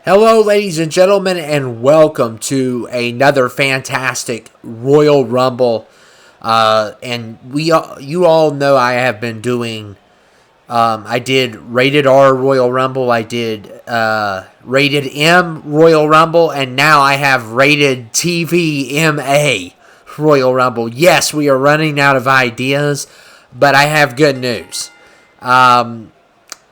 Hello, ladies and gentlemen, and welcome to another fantastic Royal Rumble. You all know I have been doing. I did Rated R Royal Rumble. I did Rated M Royal Rumble, and now I have Rated TVMA Royal Rumble. Yes, we are running out of ideas, but I have good news.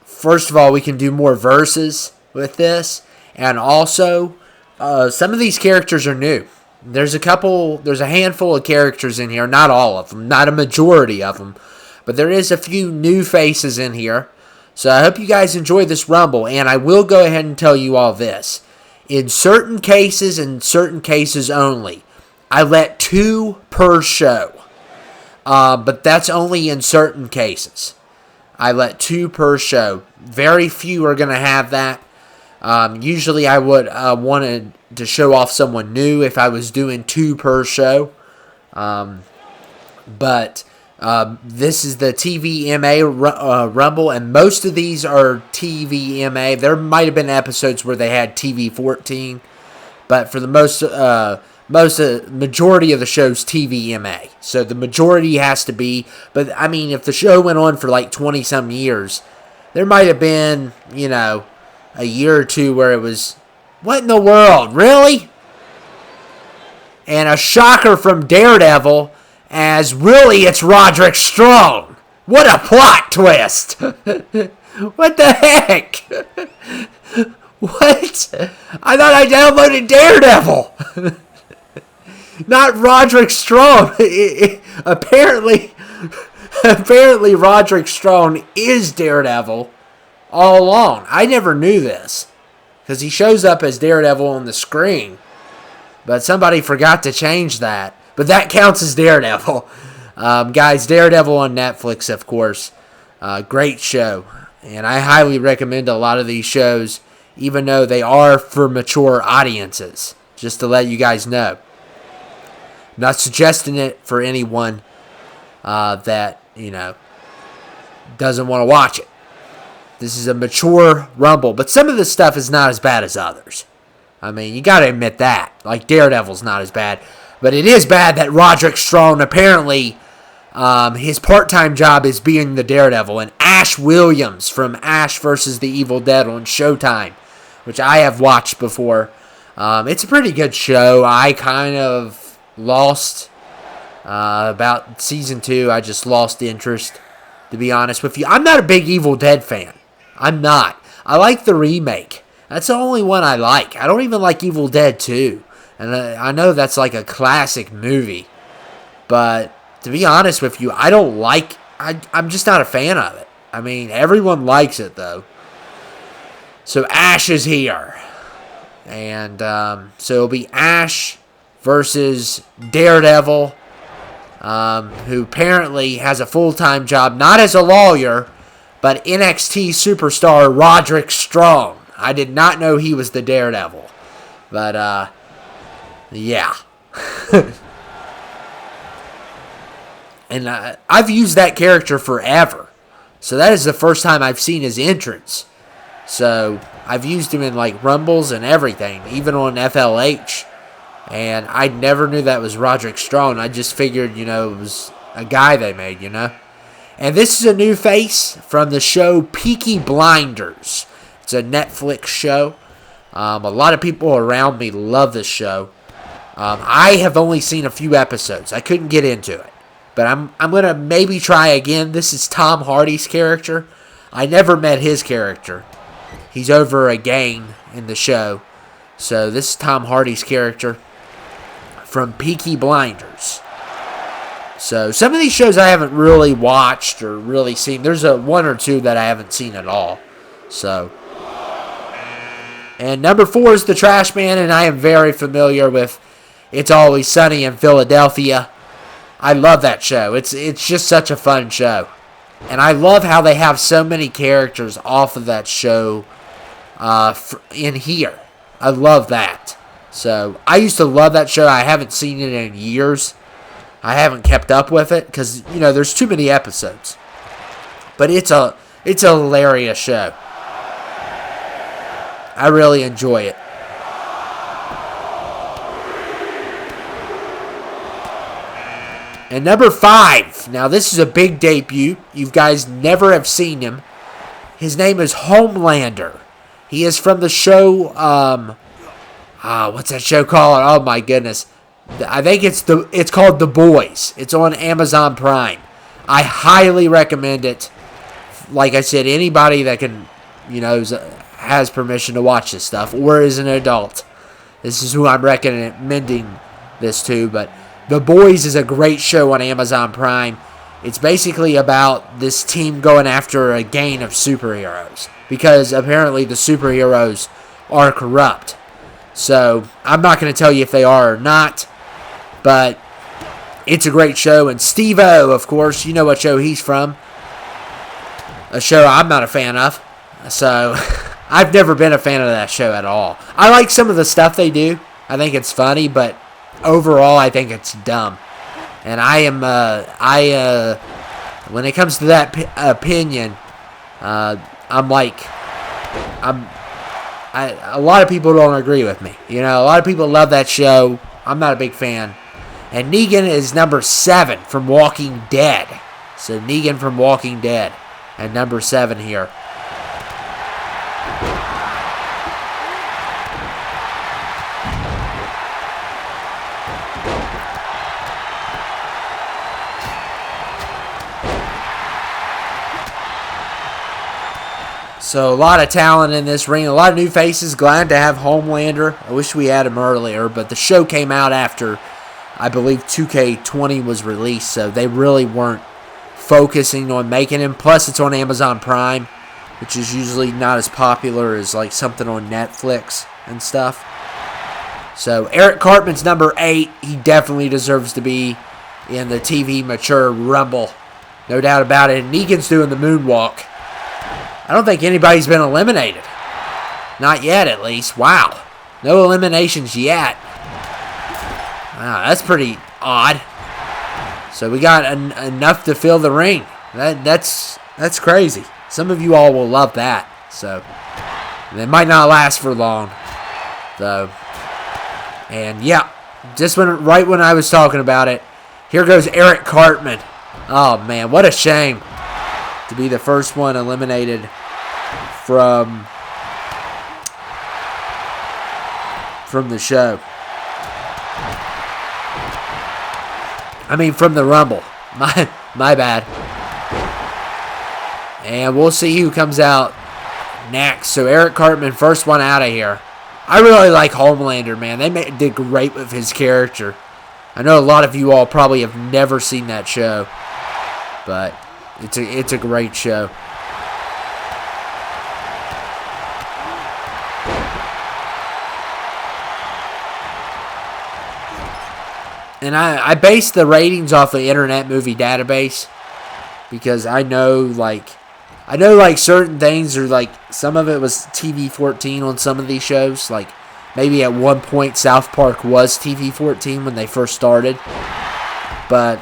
First of all, we can do more verses with this. And also, some of these characters are new. There's a handful of characters in here, not all of them, not a majority of them, but there is a few new faces in here. So I hope you guys enjoy this Rumble, and I will go ahead and tell you all this. In certain cases, and certain cases only, I let 2 per show, but that's only in certain cases. I let 2 per show. Very few are going to have that. Usually I would wanted to show off someone new if I was doing 2 per show. But this is the TVMA Rumble, and most of these are TVMA. There might have been episodes where they had TV14, but for the majority of the show's TVMA. So the majority has to be, but I mean, if the show went on for like 20-some years, there might have been, a year or two where it was, what in the world, really? And a shocker from Daredevil, as really it's Roderick Strong. What a plot twist! What the heck? What? I thought I downloaded Daredevil. Not Roderick Strong. Apparently Roderick Strong is Daredevil all along. I never knew this, because he shows up as Daredevil on the screen, but somebody forgot to change that. But that counts as Daredevil. Guys, Daredevil on Netflix, of course. Great show, and I highly recommend a lot of these shows, even though they are for mature audiences, just to let you guys know. I'm not suggesting it for anyone that, doesn't want to watch it. This is a mature Rumble, but some of this stuff is not as bad as others. I mean, you got to admit that. Like, Daredevil's not as bad. But it is bad that Roderick Strong, apparently, his part-time job is being the Daredevil. And Ash Williams from Ash vs. the Evil Dead on Showtime, which I have watched before. It's a pretty good show. I kind of lost, about Season 2, I just lost interest, to be honest with you. I'm not a big Evil Dead fan. I'm not. I like the remake. That's the only one I like. I don't even like Evil Dead 2. And I know that's like a classic movie. But to be honest with you, I don't like... I'm just not a fan of it. I mean, everyone likes it, though. So Ash is here. And so it'll be Ash versus Daredevil, who apparently has a full-time job, not as a lawyer, but NXT superstar Roderick Strong. I did not know he was the Daredevil. But, yeah. And I've used that character forever. So that is the first time I've seen his entrance. So I've used him in, like, Rumbles and everything, even on FLH. And I never knew that was Roderick Strong. I just figured, it was a guy they made, And this is a new face from the show Peaky Blinders. It's a Netflix show. A lot of people around me love this show. I have only seen a few episodes. I couldn't get into it. But I'm going to maybe try again. This is Tom Hardy's character. I never met his character. He's over a gang in the show. So this is Tom Hardy's character from Peaky Blinders. So some of these shows I haven't really watched or really seen. There's one or two that I haven't seen at all. So, and number 4 is the Trash Man, and I am very familiar with It's Always Sunny in Philadelphia. I love that show. It's just such a fun show. And I love how they have so many characters off of that show in here. I love that. So, I used to love that show. I haven't seen it in years. I haven't kept up with it because, there's too many episodes. But it's a hilarious show. I really enjoy it. And number 5. Now, this is a big debut. You guys never have seen him. His name is Homelander. He is from the show, what's that show called? Oh, my goodness. I think it's called The Boys. It's on Amazon Prime. I highly recommend it. Like I said, anybody that can, has permission to watch this stuff, or is an adult. This is who I'm recommending this to, but The Boys is a great show on Amazon Prime. It's basically about this team going after a gang of superheroes, because apparently the superheroes are corrupt. So, I'm not going to tell you if they are or not, but it's a great show. And Steve-O, of course, you know what show he's from. A show I'm not a fan of. So, I've never been a fan of that show at all. I like some of the stuff they do. I think it's funny, but overall, I think it's dumb. And when it comes to that opinion, a lot of people don't agree with me. A lot of people love that show. I'm not a big fan. And Negan is number 7 from Walking Dead. So Negan from Walking Dead at number 7 here. So a lot of talent in this ring, a lot of new faces. Glad to have Homelander. I wish we had him earlier, but the show came out after, I believe, 2k20 was released, so they really weren't focusing on making him. Plus, it's on Amazon Prime, which is usually not as popular as like something on Netflix and stuff. So Eric Cartman's number 8. He definitely deserves to be in the TV Mature Rumble, no doubt about it. And Negan's doing the moonwalk. I don't think anybody's been eliminated. Not yet, at least. Wow. No eliminations yet. Wow, that's pretty odd. So we got enough to fill the ring. That's crazy. Some of you all will love that. So they might not last for long, though. And yeah, just right when I was talking about it, here goes Eric Cartman. Oh man, what a shame to be the first one eliminated from the show. I mean, from the Rumble. My bad. And we'll see who comes out next. So Eric Cartman, first one out of here. I really like Homelander, man. They did great with his character. I know a lot of you all probably have never seen that show, but it's a great show. And I base the ratings off the Internet Movie Database, because I know certain things are like, some of it was TV-14 on some of these shows. Like maybe at one point South Park was TV-14 when they first started. But,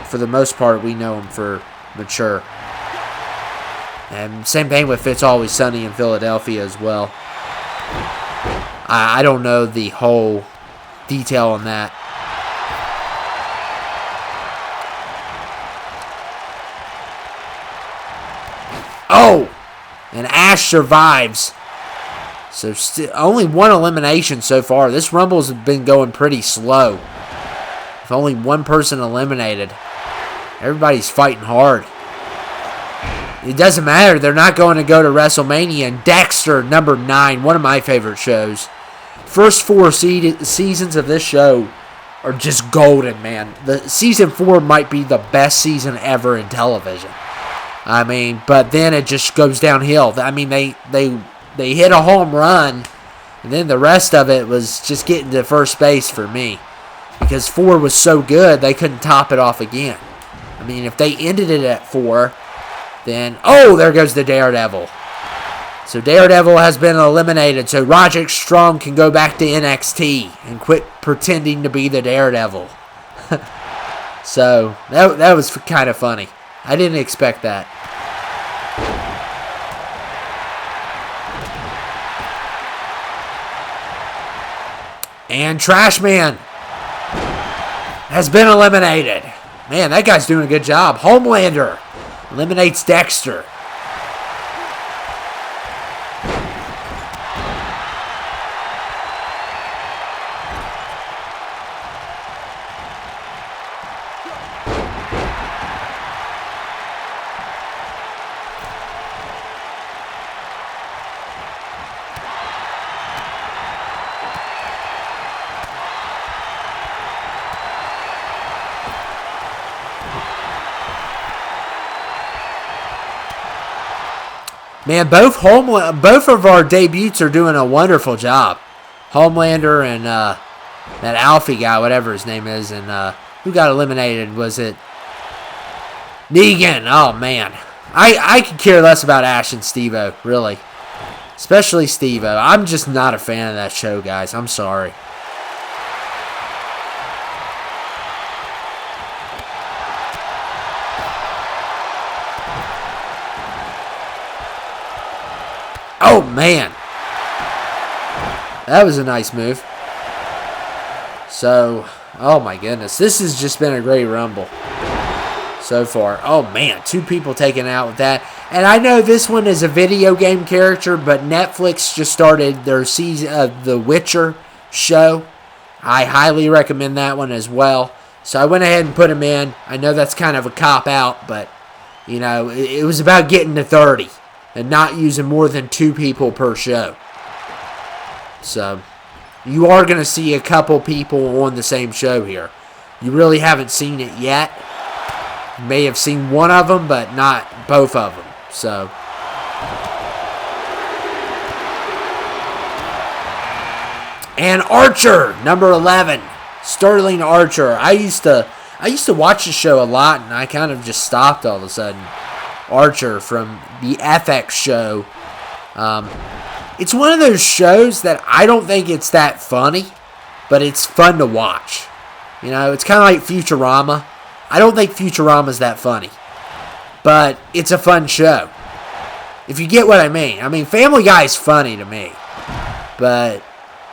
for the most part, we know them for mature. And same thing with It's Always Sunny in Philadelphia as well. I don't know the whole detail on that. Oh! And Ash survives. So only one elimination so far. This Rumble's been going pretty slow. With only one person eliminated. Everybody's fighting hard. It doesn't matter. They're not going to go to WrestleMania. And Dexter, number 9, one of my favorite shows. First 4 seasons of this show are just golden, man. The season 4 might be the best season ever in television. I mean, but then it just goes downhill. I mean, they hit a home run, and then the rest of it was just getting to first base for me. Because 4 was so good, they couldn't top it off again. I mean, if they ended it at 4, then, oh, there goes the Daredevil. So Daredevil has been eliminated, so Roderick Strong can go back to NXT and quit pretending to be the Daredevil. So that was kind of funny. I didn't expect that. And Trash Man has been eliminated. Man, that guy's doing a good job. Homelander eliminates Dexter. Man, both of our debuts are doing a wonderful job. Homelander and that Alfie guy, whatever his name is, and who got eliminated? Was it Negan? Oh, man. I could care less about Ash and Steve-O, really. Especially Steve-O. I'm just not a fan of that show, guys. I'm sorry. Oh, man. That was a nice move. So, oh my goodness. This has just been a great Rumble so far. Oh, man. 2 people taken out with that. And I know this one is a video game character, but Netflix just started their season of The Witcher show. I highly recommend that one as well. So I went ahead and put him in. I know that's kind of a cop-out, but, you know, it was about getting to 30. And not using more than 2 people per show. So, you are going to see a couple people on the same show here. You really haven't seen it yet. You may have seen one of them, but not both of them. So, and Archer, number 11, Sterling Archer. I used to watch the show a lot, and I kind of just stopped all of a sudden. Archer from the FX show. It's one of those shows that I don't think it's that funny, but it's fun to watch. You know, it's kind of like Futurama. I don't think Futurama's that funny, but it's a fun show. If you get what I mean. I mean, Family Guy's funny to me, but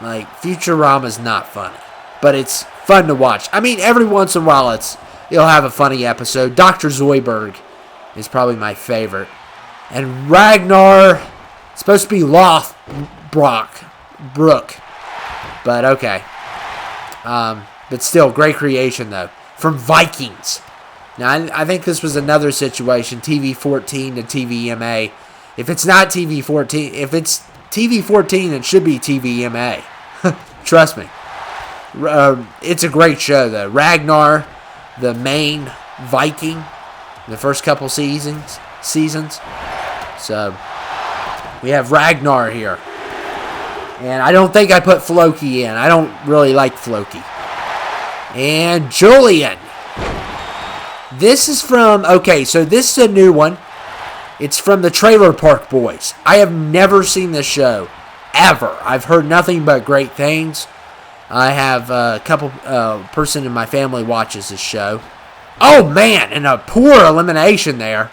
like Futurama's not funny, but it's fun to watch. I mean, every once in a while you'll have a funny episode. Dr. Zoidberg is probably my favorite. And Ragnar, it's supposed to be Lothbrok. But okay. But still, great creation, though. From Vikings. Now, I think this was another situation, TV-14 to TVMA. If it's not TV-14, if it's TV-14, it should be TVMA. Trust me. It's a great show, though. Ragnar, the main Viking, the first couple seasons. So, we have Ragnar here. And I don't think I put Floki in. I don't really like Floki. And Julian. This is from, okay, so this is a new one. It's from the Trailer Park Boys. I have never seen this show, ever. I've heard nothing but great things. I have a couple, person in my family watches this show. Oh, man, and a poor elimination there.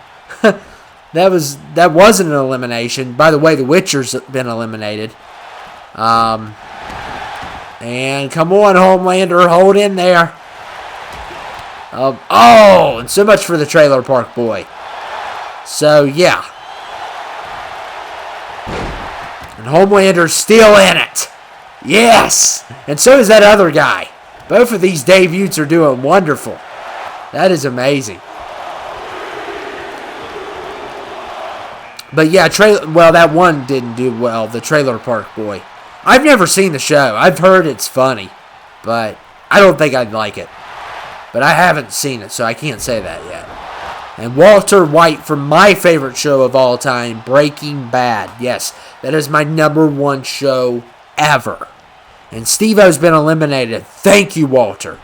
That wasn't an elimination. By the way, The Witcher's been eliminated. And come on, Homelander, hold in there. Oh, and so much for the Trailer Park Boy. So, yeah. And Homelander's still in it. Yes! And so is that other guy. Both of these debuts are doing wonderful. That is amazing. But yeah, that one didn't do well, the Trailer Park Boy. I've never seen the show. I've heard it's funny, but I don't think I'd like it. But I haven't seen it, so I can't say that yet. And Walter White from my favorite show of all time, Breaking Bad. Yes, that is my #1 show ever. And Steve-O's been eliminated. Thank you, Walter.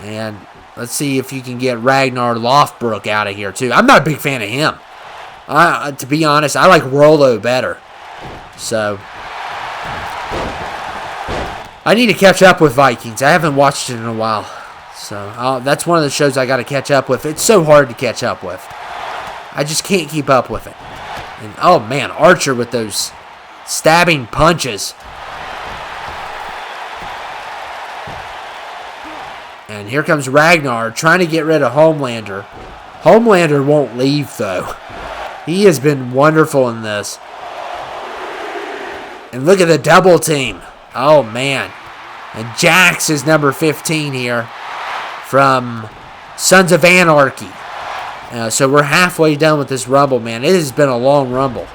And let's see if you can get Ragnar Lothbrok out of here, too. I'm not a big fan of him. To be honest, I like Rollo better. So, I need to catch up with Vikings. I haven't watched it in a while. So, that's one of the shows I got to catch up with. It's so hard to catch up with. I just can't keep up with it. And, oh, man, Archer with those stabbing punches. And here comes Ragnar trying to get rid of Homelander. Homelander won't leave, though. He has been wonderful in this. And look at the double team. Oh, man. And Jax is number 15 here from Sons of Anarchy. So we're halfway done with this Rumble, man. It has been a long Rumble.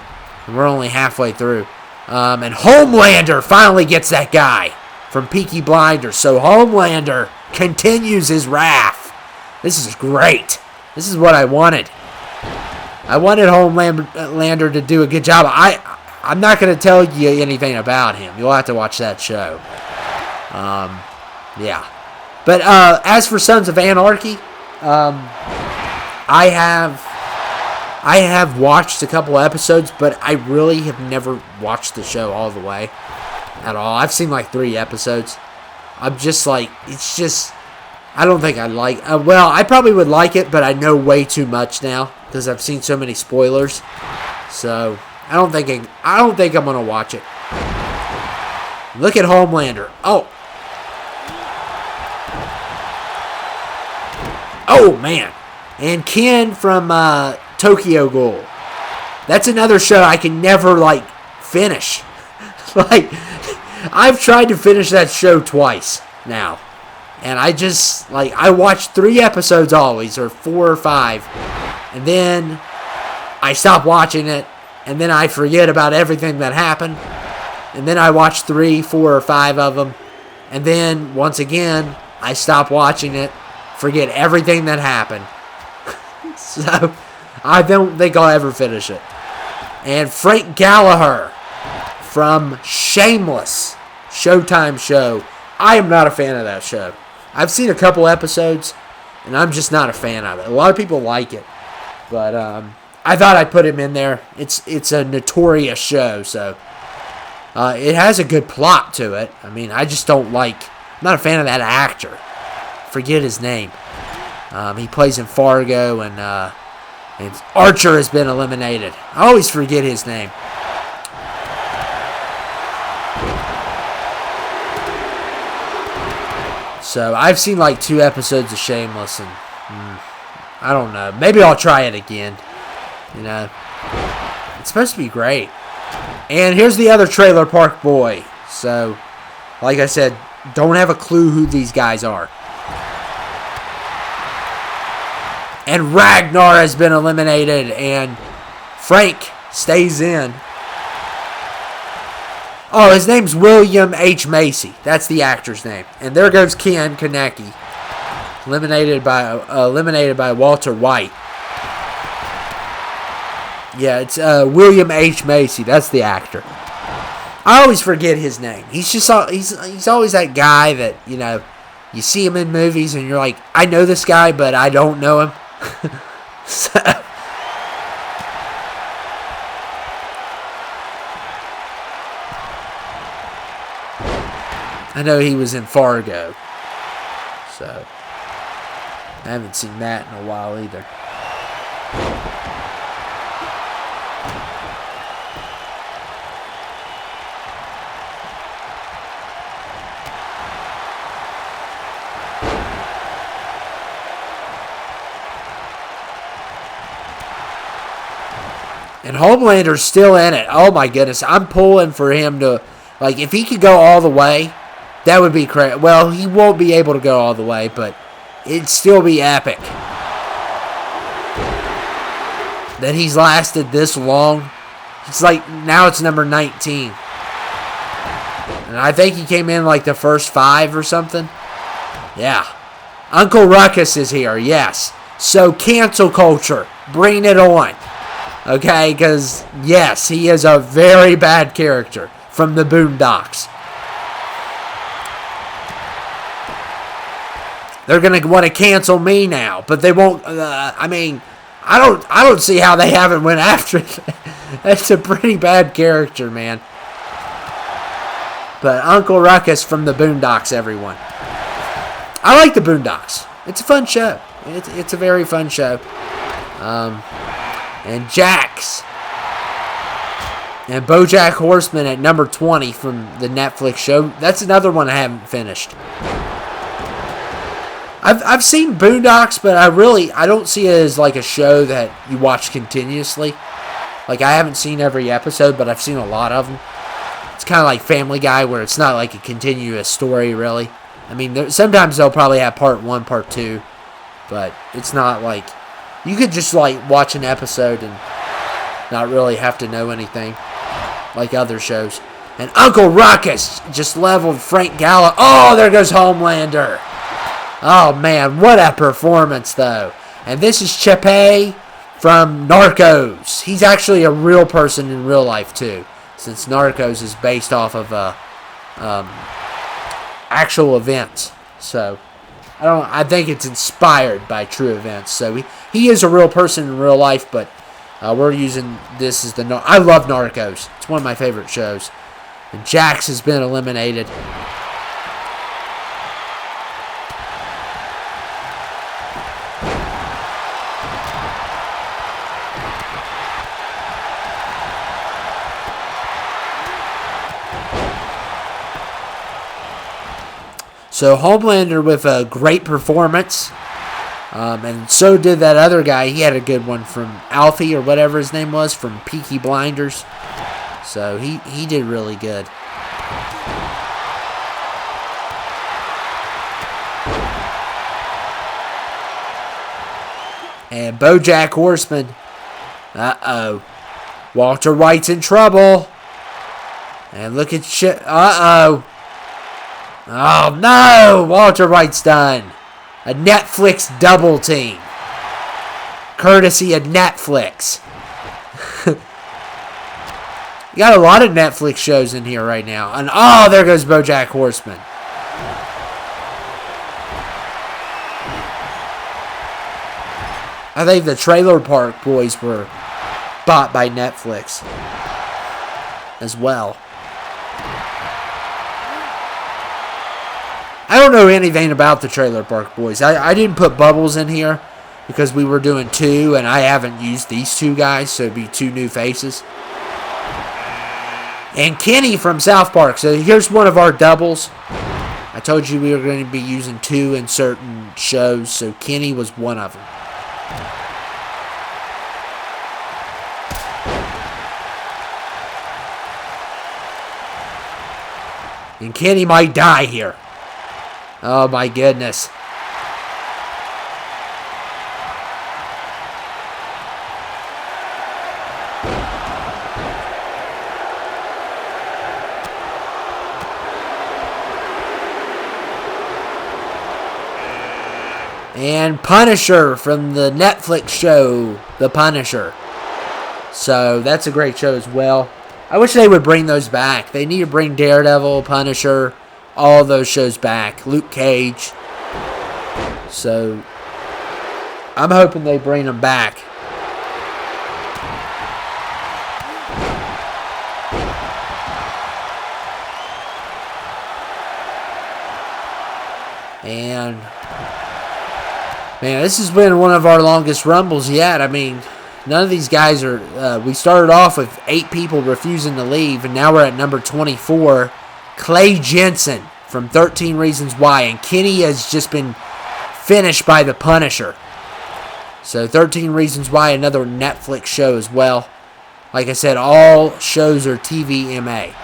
And we're only halfway through. And Homelander finally gets that guy from Peaky Blinders. So Homelander continues his wrath. This is great. This is what I wanted. I wanted Homelander to do a good job. I'm not going to tell you anything about him. You'll have to watch that show. Yeah. But as for Sons of Anarchy, I have watched a couple episodes, but I really have never watched the show all the way at all. I've seen like 3 episodes. I'm just like, it's just, I don't think I like, well, I probably would like it, but I know way too much now because I've seen so many spoilers. So I don't think I'm going to watch it. Look at Homelander. Oh, man. And Ken from Tokyo Ghoul. That's another show I can never, like, finish. Like, I've tried to finish that show twice now. And I just, like, I watch 3 episodes always, or 4 or 5. And then I stop watching it. And then I forget about everything that happened. And then I watch 3, 4, or 5 of them. And then, once again, I stop watching it. Forget everything that happened. So, I don't think I'll ever finish it. And Frank Gallagher from Shameless, Showtime show. I am not a fan of that show. I've seen a couple episodes, and I'm just not a fan of it. A lot of people like it. But I thought I'd put him in there. It's a notorious show, so it has a good plot to it. I mean, I just don't like, I'm not a fan of that actor. Forget his name. He plays in Fargo, and Archer has been eliminated. I always forget his name. So I've seen like 2 episodes of Shameless, and I don't know. Maybe I'll try it again. You know, it's supposed to be great. And here's the other Trailer Park Boy. So, like I said, don't have a clue who these guys are. And Ragnar has been eliminated, and Frank stays in. Oh, his name's William H. Macy. That's the actor's name. And there goes Ken Kaneki, eliminated by Walter White. Yeah, it's William H. Macy. That's the actor. I always forget his name. He's just he's always that guy that, you know, you see him in movies and you're like, I know this guy, but I don't know him. So, I know he was in Fargo. So, I haven't seen that in a while either. And Homelander's still in it. Oh my goodness. I'm pulling for him to, like, if he could go all the way, that would be crazy. Well, he won't be able to go all the way, but it'd still be epic. That he's lasted this long. It's like, now it's number 19. And I think he came in like the first 5 or something. Yeah. Uncle Ruckus is here, yes. So, cancel culture. Bring it on. Okay, because, yes, he is a very bad character from the Boondocks. They're going to want to cancel me now, but they won't, I mean, I don't see how they haven't went after it. That's a pretty bad character, man. But Uncle Ruckus from the Boondocks, everyone. I like the Boondocks. It's a fun show. It's a very fun show. And Jax and BoJack Horseman at number 20 from the Netflix show. That's another one I haven't finished. I've seen Boondocks, but I don't see it as like a show that you watch continuously. Like, I haven't seen every episode, but I've seen a lot of them. It's kind of like Family Guy, where it's not like a continuous story, really. I mean, sometimes they'll probably have part 1, part 2, but it's not like... You could just, like, watch an episode and not really have to know anything like other shows. And Uncle Ruckus just leveled Frank Gallo. Oh, there goes Homelander. Oh, man, what a performance, though. And this is Chepe from Narcos. He's actually a real person in real life, too, since Narcos is based off of actual events. So, I think it's inspired by true events. So, he is a real person in real life, but we're using this as I love Narcos. It's one of my favorite shows. And Jax has been eliminated. So Homelander with a great performance. And so did that other guy. He had a good one from Alfie or whatever his name was from Peaky Blinders. So he did really good. And BoJack Horseman. Uh-oh. Walter White's in trouble. And look at shit. Uh-oh. Oh, no! Walter White's done. A Netflix double team. Courtesy of Netflix. You got a lot of Netflix shows in here right now. And, oh, there goes BoJack Horseman. I think the Trailer Park Boys were bought by Netflix as well. I don't know anything about the Trailer Park Boys. I didn't put Bubbles in here because we were doing 2, and I haven't used these 2 guys, so it'd be 2 new faces. And Kenny from South Park. So here's one of our doubles. I told you we were going to be using 2 in certain shows, so Kenny was one of them. And Kenny might die here. Oh my goodness. And Punisher from the Netflix show, The Punisher. So that's a great show as well. I wish they would bring those back. They need to bring Daredevil, Punisher, all those shows back. Luke Cage. So I'm hoping they bring them back. And man, this has been one of our longest rumbles yet. I mean, none of these guys are... we started off with 8 people refusing to leave, and now we're at number 24. Clay Jensen from 13 Reasons Why. And Kenny has just been finished by The Punisher. So 13 Reasons Why, another Netflix show as well. Like I said, all shows are TVMA.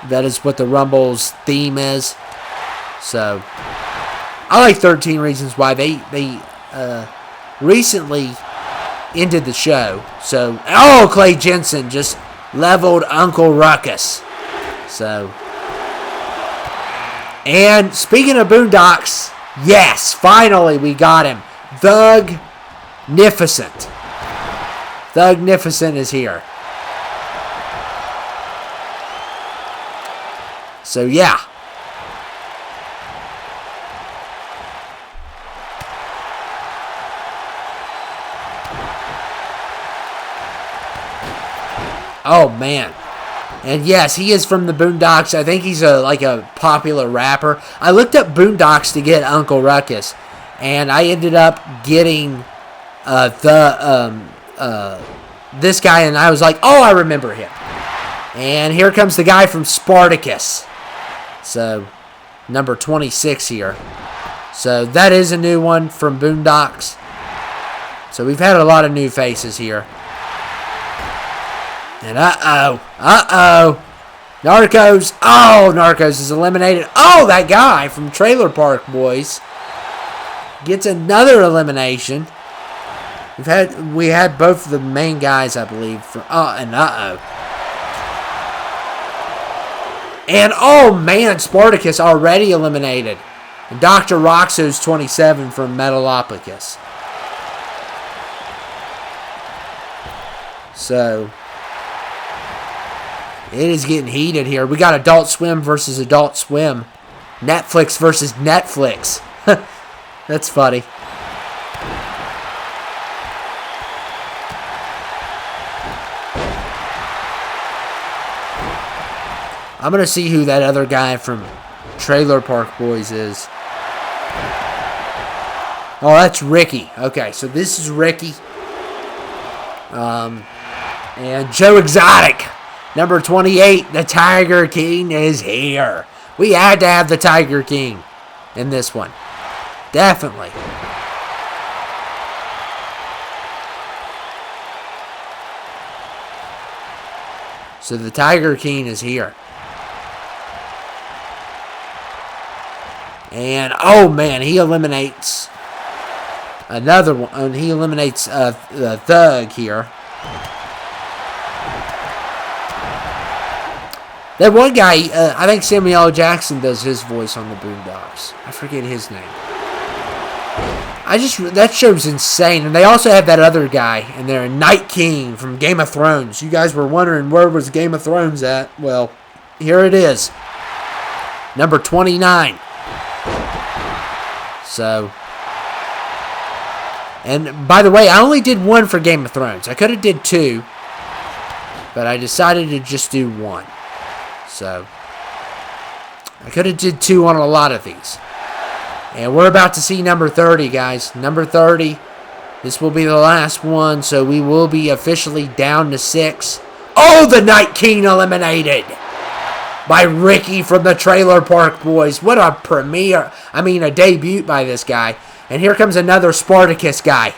That is what the Rumble's theme is. So I like 13 Reasons Why. They recently ended the show. So, oh, Clay Jensen just leveled Uncle Ruckus. So, and speaking of Boondocks, yes, finally we got him. Thugnificent. Thugnificent is here. So, yeah. Oh, man. And yes, he is from the Boondocks. I think he's like a popular rapper. I looked up Boondocks to get Uncle Ruckus, and I ended up getting this guy, and I was like, oh, I remember him. And here comes the guy from Spartacus. So, number 26 here. So that is a new one from Boondocks. So we've had a lot of new faces here. And Narcos. Oh, Narcos is eliminated. Oh, that guy from Trailer Park Boys gets another elimination. We had both of the main guys, I believe. And oh man, Spartacus already eliminated. And Dr. Roxo's 27 from Metalopolis. So it is getting heated here. We got Adult Swim versus Adult Swim. Netflix versus Netflix. That's funny. I'm going to see who that other guy from Trailer Park Boys is. Oh, that's Ricky. Okay, so this is Ricky. And Joe Exotic. Number 28, the Tiger King is here. We had to have the Tiger King in this one. Definitely. So the Tiger King is here. And, oh man, he eliminates another one. He eliminates the Thug here. That one guy, I think Samuel L. Jackson does his voice on the Boondocks. I forget his name. That show's insane. And they also have that other guy in there, Night King from Game of Thrones. You guys were wondering where was Game of Thrones at? Well, here it is. Number 29. So, and by the way, I only did one for Game of Thrones. I could have did two, but I decided to just do one. So, I could have did two on a lot of these. And we're about to see number 30, guys. Number 30. This will be the last one, so we will be officially down to 6. Oh, the Night King eliminated by Ricky from the Trailer Park Boys. What a premiere. I mean, a debut by this guy. And here comes another Spartacus guy.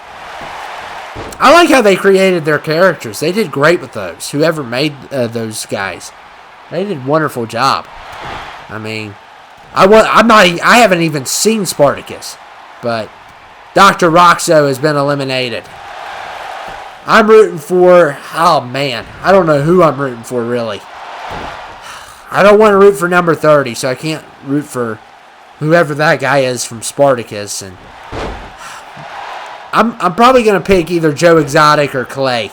I like how they created their characters. They did great with those. Whoever made those guys. They did a wonderful job. I mean, I haven't even seen Spartacus. But Dr. Roxo has been eliminated. I'm rooting for, oh man, I don't know who I'm rooting for really. I don't want to root for number 30, so I can't root for whoever that guy is from Spartacus. And I'm probably going to pick either Joe Exotic or Clay.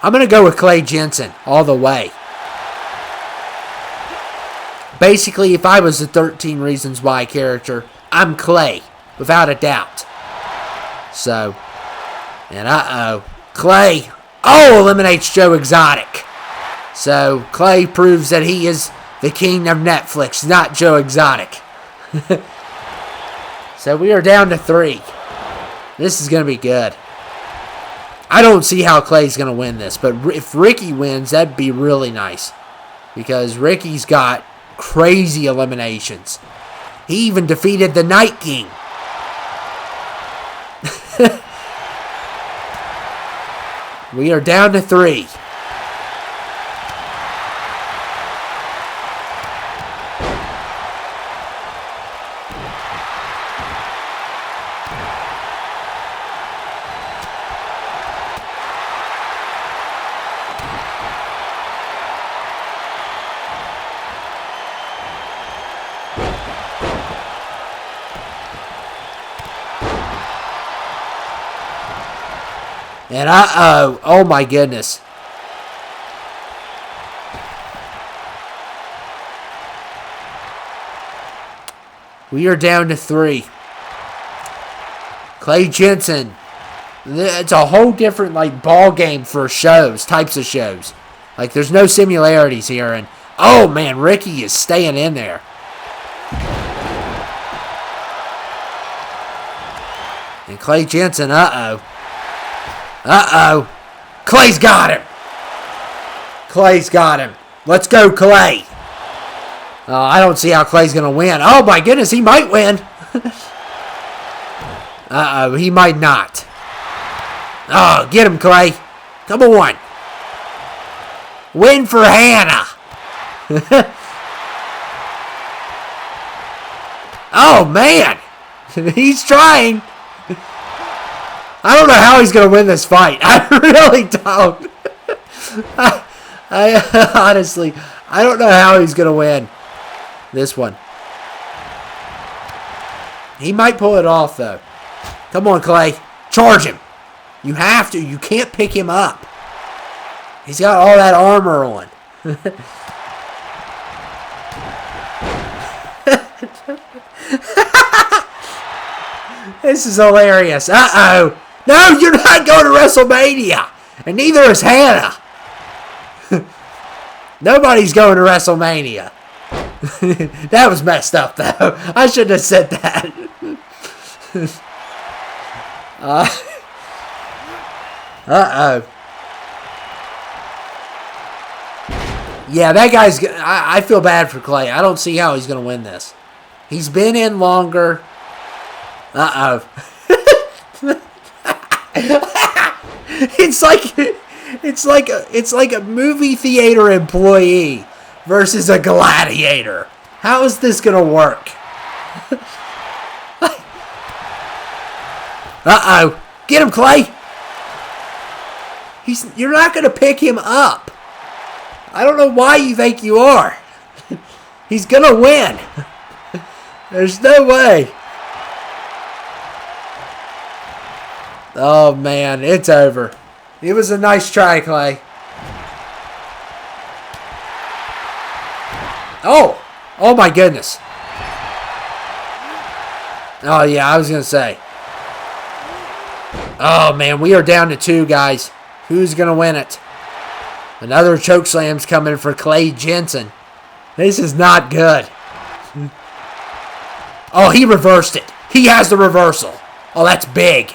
I'm going to go with Clay Jensen all the way. Basically, if I was the 13 Reasons Why character, I'm Clay, without a doubt. So, and Clay, eliminates Joe Exotic. So, Clay proves that he is the king of Netflix, not Joe Exotic. So, we are down to 3. This is going to be good. I don't see how Clay's going to win this, but if Ricky wins, that'd be really nice. Because Ricky's got crazy eliminations. He even defeated the Night King. We are down to 3. And oh my goodness. We are down to 3. Clay Jensen. It's a whole different ball game for types of shows. There's no similarities here. And oh man, Ricky is staying in there. And Clay Jensen, Clay's got him. Clay's got him. Let's go, Clay. I don't see how Clay's going to win. Oh, my goodness, he might win. Uh-oh, he might not. Oh, get him, Clay. Come on. Win for Hannah. Oh, man. He's trying. I don't know how he's going to win this fight. I really don't. I honestly, I don't know how he's going to win this one. He might pull it off, though. Come on, Clay. Charge him. You have to. You can't pick him up. He's got all that armor on. This is hilarious. Uh-oh. No, you're not going to WrestleMania. And neither is Hannah. Nobody's going to WrestleMania. That was messed up, though. I shouldn't have said that. Uh-oh. Yeah, that guy's... I feel bad for Clay. I don't see how he's going to win this. He's been in longer. Uh-oh. It's like a movie theater employee versus a gladiator. How is this going to work? Uh-oh. Get him, Clay. You're not going to pick him up. I don't know why you think you are. He's going to win. There's no way. Oh, man. It's over. It was a nice try, Clay. Oh. Oh, my goodness. Oh, yeah, I was going to say. Oh, man, we are down to 2, guys. Who's going to win it? Another chokeslam's coming for Clay Jensen. This is not good. Oh, he reversed it. He has the reversal. Oh, that's big.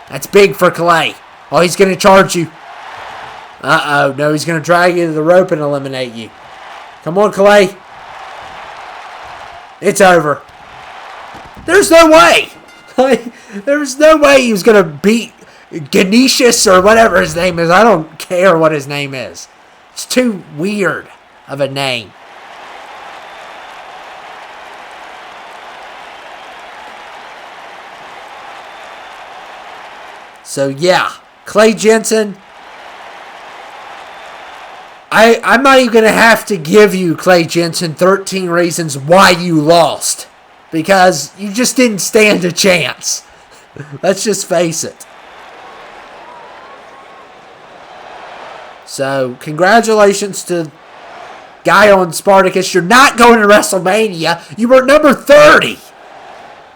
That's big for Clay. Oh, he's going to charge you. Uh-oh. No, he's going to drag you to the rope and eliminate you. Come on, Clay. It's over. There's no way. There's no way he was going to beat Ganeshius or whatever his name is. I don't care what his name is. It's too weird of a name. So, yeah. Clay Jensen. I'm not even going to have to give you, Clay Jensen, 13 reasons why you lost. Because you just didn't stand a chance. Let's just face it. So, congratulations to guy on Spartacus. You're not going to WrestleMania. You were number 30.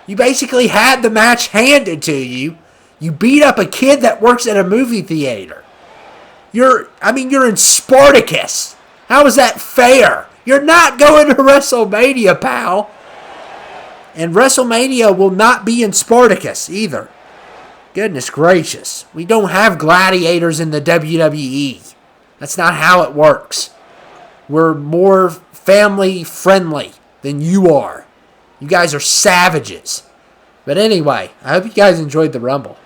You basically had the match handed to you. You beat up a kid that works at a movie theater. You're in Spartacus. How is that fair? You're not going to WrestleMania, pal. And WrestleMania will not be in Spartacus either. Goodness gracious. We don't have gladiators in the WWE. That's not how it works. We're more family friendly than you are. You guys are savages. But anyway, I hope you guys enjoyed the Rumble.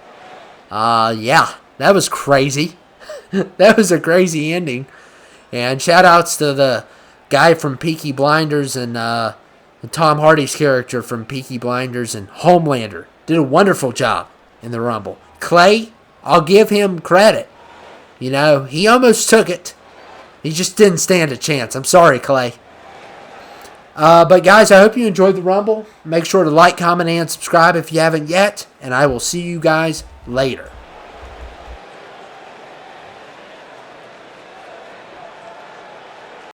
Yeah, that was crazy. That was a crazy ending. And shout outs to the guy from Peaky Blinders and Tom Hardy's character from Peaky Blinders and Homelander. Did a wonderful job in the Rumble. Clay, I'll give him credit. You know, he almost took it. He just didn't stand a chance. I'm sorry, Clay. But guys, I hope you enjoyed the Rumble. Make sure to like, comment, and subscribe if you haven't yet. And I will see you guys later.